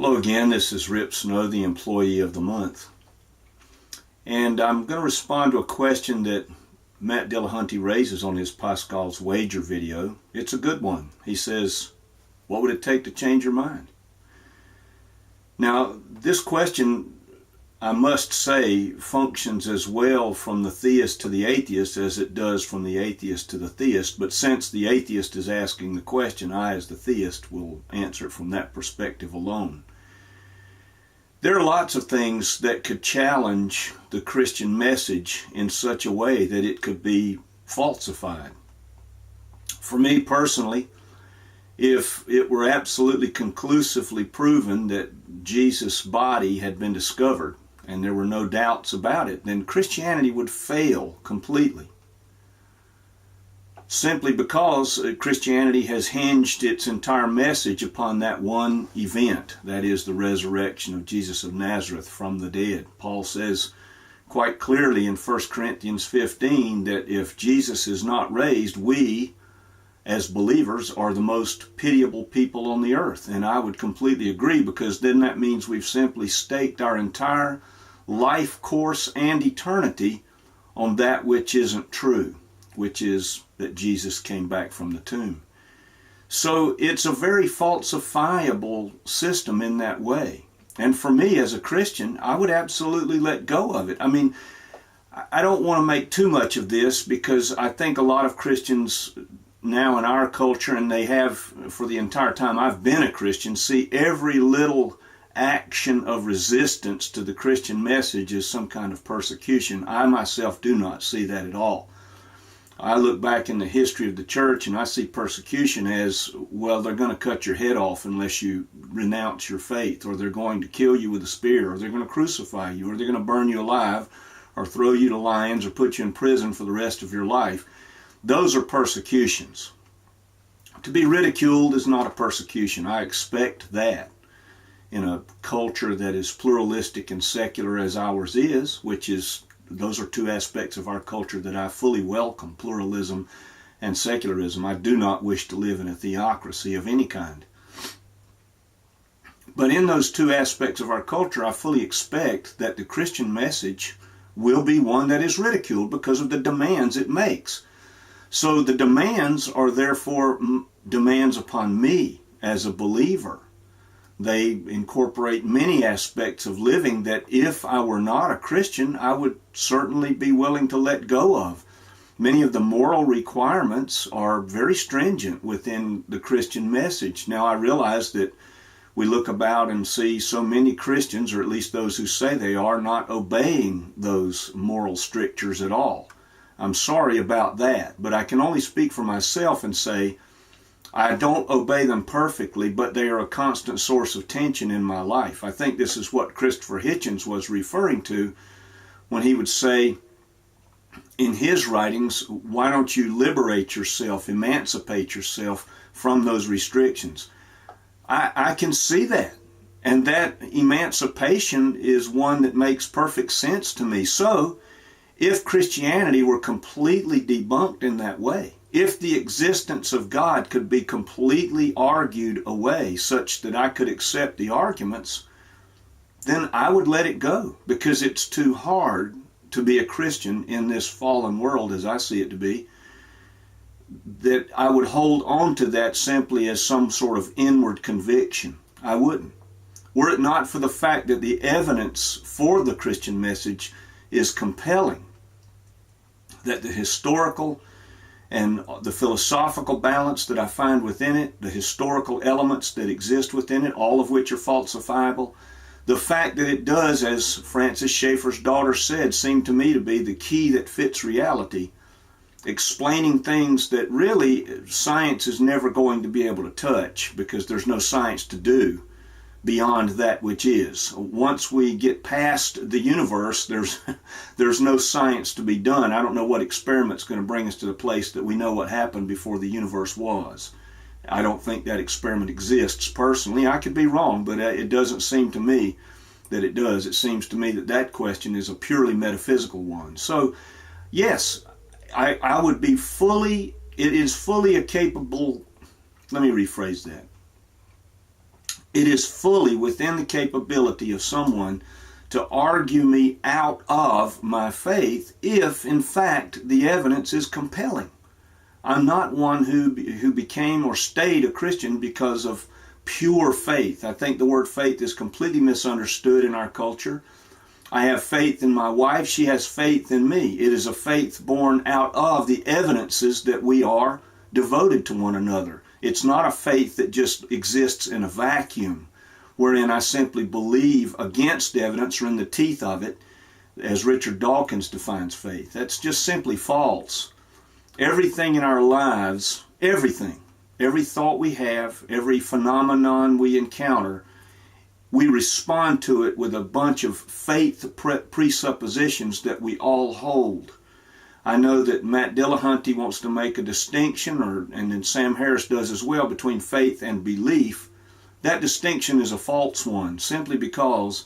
Hello again, this is Rip Snow, the Employee of the Month. And I'm going to respond to a question that Matt Dillahunty raises on his Pascal's Wager video. It's a good one. He says, what would it take to change your mind? Now, this question, I must say, functions as well from the theist to the atheist as it does from the atheist to the theist. But since the atheist is asking the question, I, as the theist, will answer it from that perspective alone. There are lots of things that could challenge the Christian message in such a way that it could be falsified. For me personally, if it were absolutely conclusively proven that Jesus' body had been discovered and there were no doubts about it, then Christianity would fail completely. Simply because Christianity has hinged its entire message upon that one event, that is the resurrection of Jesus of Nazareth from the dead. Paul says quite clearly in 1 Corinthians 15 that if Jesus is not raised, we as believers are the most pitiable people on the earth. And I would completely agree, because then that means we've simply staked our entire life course and eternity on that which isn't true, which is that Jesus came back from the tomb. So it's a very falsifiable system in that way. And for me as a Christian, I would absolutely let go of it. I mean, I don't want to make too much of this, because I think a lot of Christians now in our culture, and they have for the entire time I've been a Christian, see every little action of resistance to the Christian message as some kind of persecution. I myself do not see that at all. I look back in the history of the church and I see persecution as, well, they're going to cut your head off unless you renounce your faith, or they're going to kill you with a spear, or they're going to crucify you, or they're going to burn you alive, or throw you to lions, or put you in prison for the rest of your life. Those are persecutions. To be ridiculed is not a persecution. I expect that in a culture that is pluralistic and secular as ours is, those are two aspects of our culture that I fully welcome, pluralism and secularism. I do not wish to live in a theocracy of any kind. But in those two aspects of our culture, I fully expect that the Christian message will be one that is ridiculed because of the demands it makes. So the demands are therefore demands upon me as a believer. They incorporate many aspects of living that if I were not a Christian, I would certainly be willing to let go of. Many of the moral requirements are very stringent within the Christian message. Now, I realize that we look about and see so many Christians, or at least those who say they are, not obeying those moral strictures at all. I'm sorry about that, but I can only speak for myself and say, I don't obey them perfectly, but they are a constant source of tension in my life. I think this is what Christopher Hitchens was referring to when he would say in his writings, why don't you liberate yourself, emancipate yourself from those restrictions? I can see that. And that emancipation is one that makes perfect sense to me. So, if Christianity were completely debunked in that way, if the existence of God could be completely argued away such that I could accept the arguments, then I would let it go, because it's too hard to be a Christian in this fallen world as I see it to be, that I would hold on to that simply as some sort of inward conviction. I wouldn't. Were it not for the fact that the evidence for the Christian message is compelling, that the historical and the philosophical balance that I find within it, the historical elements that exist within it, all of which are falsifiable, the fact that it does, as Francis Schaeffer's daughter said, seem to me to be the key that fits reality, explaining things that really science is never going to be able to touch, because there's no science to do beyond that which is. Once we get past the universe, there's no science to be done. I don't know what experiment's going to bring us to the place that we know what happened before the universe was. I don't think that experiment exists personally. I could be wrong, but it doesn't seem to me that it does. It seems to me that that question is a purely metaphysical one. So, yes, I would be it is fully a capable, let me rephrase that. It is fully within the capability of someone to argue me out of my faith if, in fact, the evidence is compelling. I'm not one who became or stayed a Christian because of pure faith. I think the word faith is completely misunderstood in our culture. I have faith in my wife. She has faith in me. It is a faith born out of the evidences that we are devoted to one another. It's not a faith that just exists in a vacuum, wherein I simply believe against evidence or in the teeth of it, as Richard Dawkins defines faith. That's just simply false. Everything in our lives, everything, every thought we have, every phenomenon we encounter, we respond to it with a bunch of faith presuppositions that we all hold. I know that Matt Dillahunty wants to make a distinction, and then Sam Harris does as well, between faith and belief. That distinction is a false one, simply because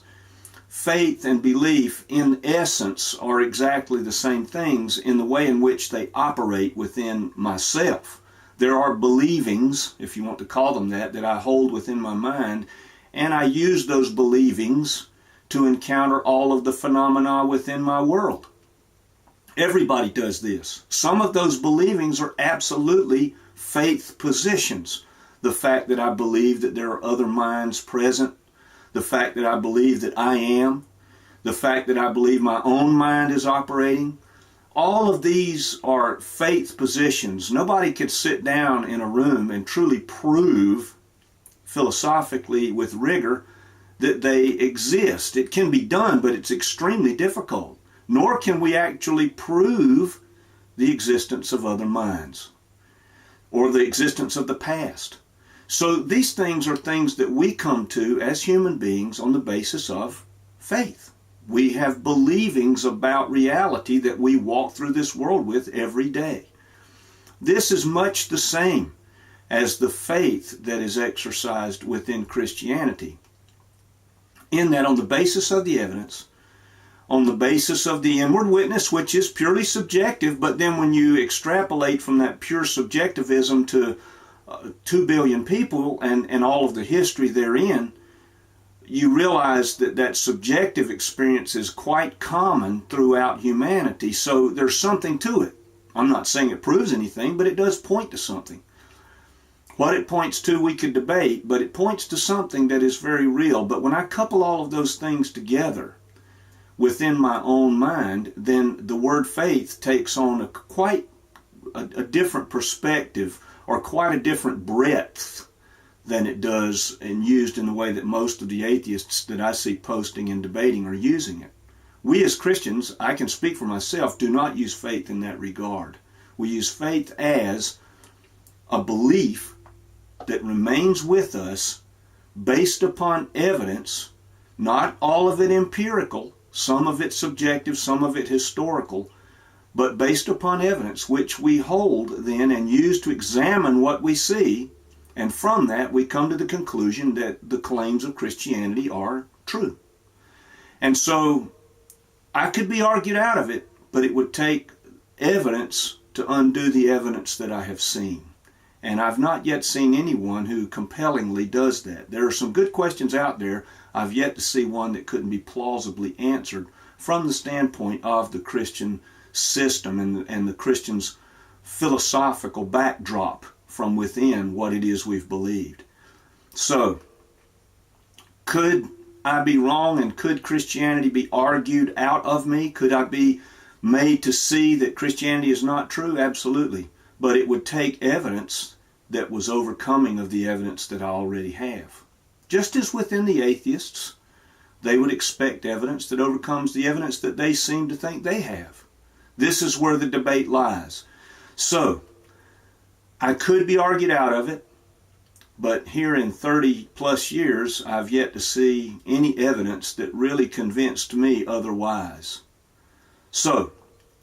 faith and belief in essence are exactly the same things in the way in which they operate within myself. There are believings, if you want to call them that I hold within my mind, and I use those believings to encounter all of the phenomena within my world. Everybody does this. Some of those believings are absolutely faith positions. The fact that I believe that there are other minds present, the fact that I believe that I am, the fact that I believe my own mind is operating, all of these are faith positions. Nobody could sit down in a room and truly prove philosophically with rigor that they exist. It can be done, but it's extremely difficult. Nor can we actually prove the existence of other minds or the existence of the past. So these things are things that we come to as human beings on the basis of faith. We have believings about reality that we walk through this world with every day. This is much the same as the faith that is exercised within Christianity, in that on the basis of the evidence, on the basis of the inward witness, which is purely subjective, but then when you extrapolate from that pure subjectivism to 2 billion people and all of the history therein, you realize that that subjective experience is quite common throughout humanity. So there's something to it. I'm not saying it proves anything, but it does point to something. What it points to we could debate, but it points to something that is very real. But when I couple all of those things together within my own mind, then the word faith takes on quite a different perspective, or quite a different breadth than it does and used in the way that most of the atheists that I see posting and debating are using it. We as Christians, I can speak for myself, do not use faith in that regard. We use faith as a belief that remains with us based upon evidence, not all of it empirical, some of it subjective, some of it historical, but based upon evidence which we hold then and use to examine what we see, and from that we come to the conclusion that the claims of Christianity are true. And so I could be argued out of it, but it would take evidence to undo the evidence that I have seen. And I've not yet seen anyone who compellingly does that. There are some good questions out there. I've yet to see one that couldn't be plausibly answered from the standpoint of the Christian system and the Christian's philosophical backdrop from within what it is we've believed. So, could I be wrong, and could Christianity be argued out of me? Could I be made to see that Christianity is not true? Absolutely. But it would take evidence that was overcoming of the evidence that I already have. Just as within the atheists, they would expect evidence that overcomes the evidence that they seem to think they have. This is where the debate lies. So, I could be argued out of it, but here in 30 plus years, I've yet to see any evidence that really convinced me otherwise. So,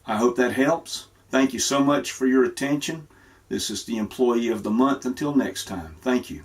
I hope that helps. Thank you so much for your attention. This is the Employee of the Month. Until next time, thank you.